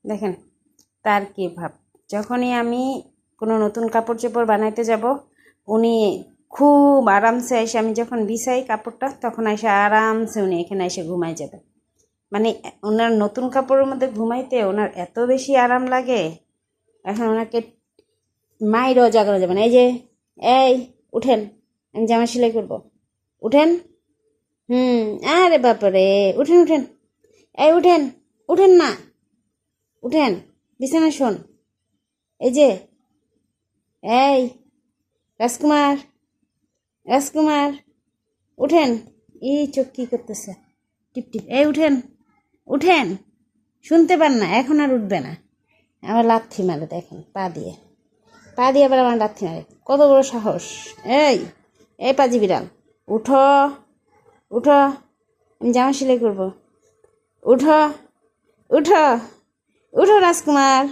দেখেন তার কি ভাব। যখনই আমি কোনো নতুন কাপড় চোপড় বানাইতে যাব, উনি খুব আরামসে এসে, আমি যখন বিছাই কাপড়টা তখন এসে আরামসে উনি এখানে এসে ঘুমাই যাবে। মানে ওনার নতুন কাপড়ের মধ্যে ঘুমাইতে ওনার এত বেশি আরাম লাগে। এখন ওনাকে মাইরও জাগানো যাবে না। এই উঠেন, আমি জামা সেলাই করবো, উঠেন। আরে বাবারে, উঠেন উঠেন, এই উঠেন, উঠেন না, উঠেন, বিছানা শোন। এই এই রাজকুমার, রাজকুমার উঠেন। এই চোখ কী করতেছে, টিপ টিপ। এই উঠেন, উঠেন, শুনতে পান না? এখন আর উঠবে না। আমার লাথি মারে, দেখেন পা দিয়ে আবার আমার লাথি মারে। কত বড় সাহস! এই পাজি বিড়াল, উঠো, উঠো, আমি জামা সেলাই করবো। উঠো, উঠো, উঠো রাজকুমার।